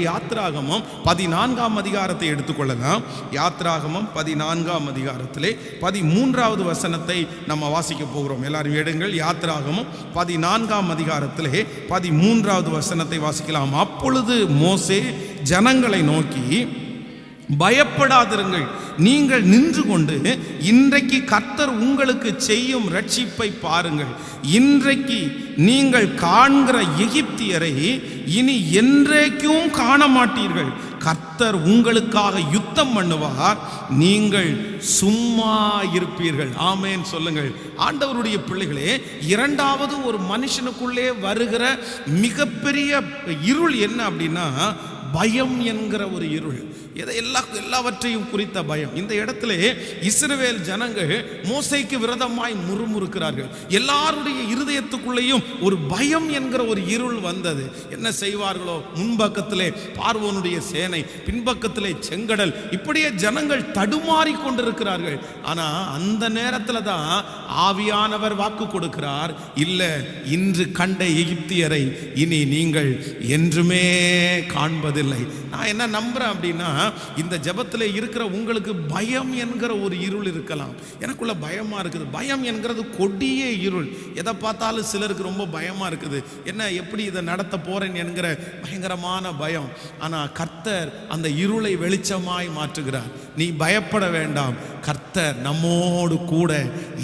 யாத்ராகமம் 14ஆம் அதிகாரத்தை எடுத்துக்கொள்ளலாம். யாத்ராகமம் 14ஆம் அதிகாரத்திலே 13வது வசனத்தை நம்ம வாசிக்க போகிறோம். எல்லாரும் எடுங்கள். யாத்ராகமம் 14ஆம் அதிகாரத்திலே 13வது வசனத்தை வாசிக்கலாம். அப்பொழுது மோசே ஜனங்களை நோக்கி, பயப்படாதிருங்கள், நீங்கள் நின்று கொண்டு இன்றைக்கு கர்த்தர் உங்களுக்கு செய்யும் ரட்சிப்பை பாருங்கள். இன்றைக்கு நீங்கள் காண்கிற எகிப்தியரை இனி என்றைக்கும் காண மாட்டீர்கள். கர்த்தர் உங்களுக்காக யுத்தம் பண்ணுவார், நீங்கள் சும்மா இருப்பீர்கள். ஆமேன் சொல்லுங்கள். ஆண்டவருடைய பிள்ளைகளே, இரண்டாவது ஒரு மனுஷனுக்குள்ளே வருகிற மிகப்பெரிய இருள் என்ன அப்படின்னா, பயம் என்கிற ஒரு இருள். எல்லாவற்றையும் குறித்த பயம். இந்த இடத்துல இஸ்ரவேல் ஜனங்கள் மோசேக்கு விரோதமாய் முறுமுறுக்கிறார்கள். எல்லாருடைய இருதயத்துக்குள்ளேயும் ஒரு பயம் என்கிற ஒரு இருள் வந்தது. என்ன செய்வார்களோ, முன்பக்கத்திலே பார்வோனுடைய சேனை, பின்பக்கத்திலே செங்கடல், இப்படியே ஜனங்கள் தடுமாறி கொண்டிருக்கிறார்கள். ஆனா அந்த நேரத்தில் தான் ஆவியானவர் வாக்கு கொடுக்கிறார், இல்ல, இன்று கண்ட எகிப்தியரை இனி நீங்கள் என்றுமே காண்பதில்லை. நான் என்ன நம்புறேன் அப்படின்னா, இந்த ஜெபத்தில் இருக்கிற உங்களுக்கு பயம் என்கிற ஒரு இருள் இருக்கலாம். எனக்குள்ள பயமா இருக்குது. பயம் என்கிறது கொடிய இருள். எதை பார்த்தாலும் சிலருக்கு ரொம்ப பயமா இருக்குது. என்ன, எப்படி இதை நடத்த போறேன் என்கிற பயங்கரமான பயம். ஆனா கர்த்தர் அந்த இருளை வெளிச்சமாய் மாற்றுகிறார். நீ பயப்பட வேண்டாம், கர்த்தர் நம்மோடு கூட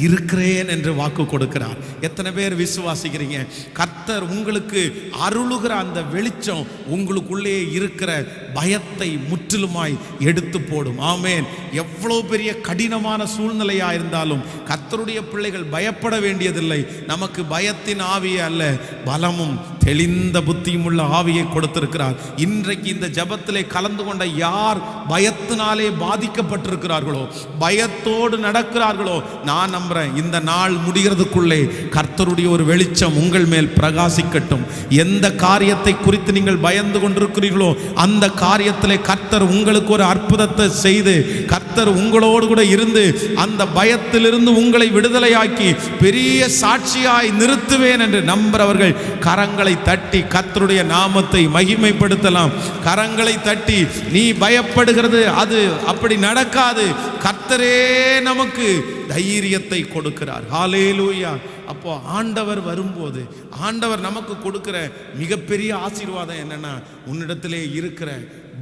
இருக்கிறேன் என்று வாக்கு கொடுக்கிறார். எத்தனை பேர் விசுவாசிக்கிறீங்க? கர்த்தர் உங்களுக்கு அருளுகிற அந்த வெளிச்சம் உங்களுக்குள்ளே இருக்கிற பயத்தை முற்றிலுமாய் எடுத்து போடும். ஆமேன். எவ்வளவு பெரிய கடினமான சூழ்நிலையா இருந்தாலும் கர்த்தருடைய பிள்ளைகள் பயப்பட வேண்டியதில்லை. நமக்கு பயத்தின் ஆவியை அல்ல, பலமும் தெளிந்த புத்தியும் உள்ள ஆவியை கொடுத்திருக்கிறார். இன்றைக்கு இந்த ஜெபத்திலே கலந்து கொண்ட யார் பயத்தினாலே பாதிக்கப்பட்டிருக்கிறார்களோ, பயத்தோடு நடக்கிறார்களோ, நான் நம்புறேன் இந்த நாள் முடிகிறதுக்குள்ளே கர்த்தருடைய ஒரு வெளிச்சம் உங்கள் மேல் பிரகாசிக்கட்டும். எந்த காரியத்தை குறித்து நீங்கள் பயந்து கொண்டிருக்கிறீர்களோ அந்த காரியத்திலே கர்த்தர் உங்களுக்கு ஒரு அற்புதத்தை செய்து, கர்த்தர் உங்களோடு கூட இருந்து அந்த பயத்திலிருந்து உங்களை விடுதலையாக்கி பெரிய சாட்சியாய் நிறுத்துவேன் என்று நம்புறவர்கள் கரங்களை தட்டி கர்த்தருடைய நாமத்தை மகிமைப்படுத்தலாம். கரங்களை தட்டி, நீ பயப்படுகிறது, அது அப்படி நடக்காது, கர்த்தரே நமக்கு தைரியத்தை கொடுக்கிறார். ஹல்லேலூயா. அப்போ ஆண்டவர் வரும்போது ஆண்டவர் நமக்கு கொடுக்கிற மிகப்பெரிய ஆசீர்வாதம் என்னன்னா, உன்னிடத்திலே இருக்கிற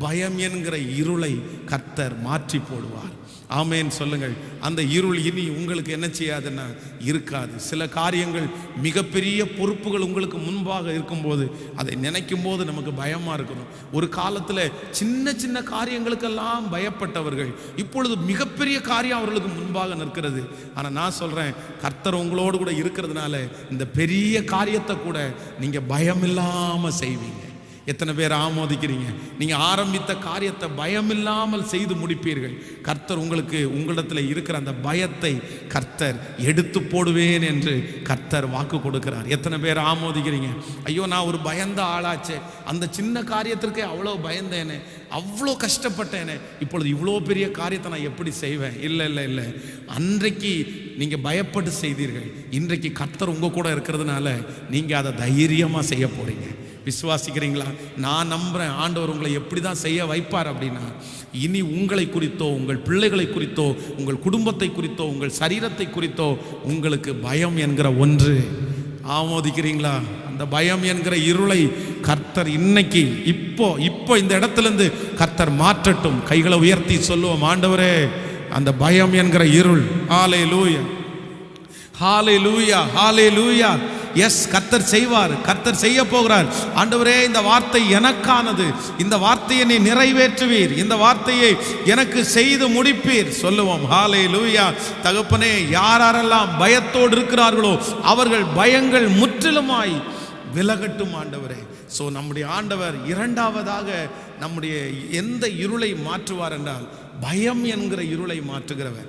பயம் என்கிற இருளை கர்த்தர் மாற்றி போடுவார். ஆமேன் சொல்லுங்கள். அந்த இருள் இனி உங்களுக்கு என்ன செய்யாதுன்னா இருக்காது. சில காரியங்கள், மிகப்பெரிய பொறுப்புகள் உங்களுக்கு முன்பாக இருக்கும்போது அதை நினைக்கும் போது நமக்கு பயமா இருக்கணும். ஒரு காலத்தில் சின்ன சின்ன காரியங்களுக்கெல்லாம் பயப்பட்டவர்கள் இப்பொழுது மிகப்பெரிய காரியம் அவர்களுக்கு முன்பாக நிற்கிறது. ஆனால் நான் சொல்றேன், கர்த்தர் உங்களோடு கூட இருக்கிறதுனால இந்த பெரிய காரியத்தை கூட நீங்க பயம் இல்லாம செய்வீங்க. எத்தனை பேர் ஆமோதிக்கிறீங்க? நீங்க ஆரம்பித்த காரியத்தை பயமில்லாமல் செய்து முடிப்பீர்கள். கர்த்தர் உங்களிடத்தில் இருக்கிற அந்த பயத்தை கர்த்தர் எடுத்து போடுவேன் என்று கர்த்தர் வாக்கு கொடுக்கிறார். எத்தனை பேர் ஆமோதிக்கிறீங்க? ஐயோ, நான் ஒரு பயந்த ஆளாச்சே, அந்த சின்ன காரியத்திற்கே அவ்வளோ பயந்தேனே, அவ்வளோ கஷ்டப்பட்டேனே, இப்பொழுது இவ்வளோ பெரிய காரியத்தை நான் எப்படி செய்வேன்? இல்லை இல்லை இல்லை, அன்றைக்கு நீங்க பயப்பட்டு செய்தீர்கள். இன்றைக்கு கர்த்தர் உங்க கூட இருக்கிறதுனால நீங்க அதை தைரியமா செய்ய போறீங்க. விசுவாசிக்கிறீங்களா? நான் நம்புறேன், ஆண்டவர் உங்களை எப்படி தான் செய்ய வைப்பார் அப்படின்னா, இனி உங்களை குறித்தோ, உங்கள் பிள்ளைகளை குறித்தோ, உங்கள் குடும்பத்தை குறித்தோ, உங்கள் சரீரத்தை குறித்தோ உங்களுக்கு பயம் என்கிற ஒன்று. ஆமோதிக்கிறீங்களா? அந்த பயம் என்கிற இருளை கர்த்தர் இன்னைக்கு இப்போ இந்த இடத்திலிருந்து கர்த்தர் மாற்றட்டும். கைகளை உயர்த்தி சொல்லுவோம், ஆண்டவரே, அந்த பயம் என்கிற இருள், ஹல்லேலூயா, ஹல்லேலூயா, ஹல்லேலூயா. எஸ், கர்த்தர் செய்வார், கர்த்தர் செய்ய போகிறார். ஆண்டவரே, இந்த வார்த்தை எனக்கானது, இந்த வார்த்தையை நீ நிறைவேற்றுவீர், இந்த வார்த்தையை எனக்கு செய்து முடிப்பீர். சொல்லுவோம், ஹல்லேலூயா. தகப்பனே, யாரெல்லாம் பயத்தோடு இருக்கிறார்களோ அவர்கள் பயங்கள் முற்றிலுமாய் விலகட்டும் ஆண்டவரே. ஸோ நம்முடைய ஆண்டவர் இரண்டாவதாக நம்முடைய எந்த இருளை மாற்றுவார் என்றால் பயம் என்கிற இருளை மாற்றுகிறவர்.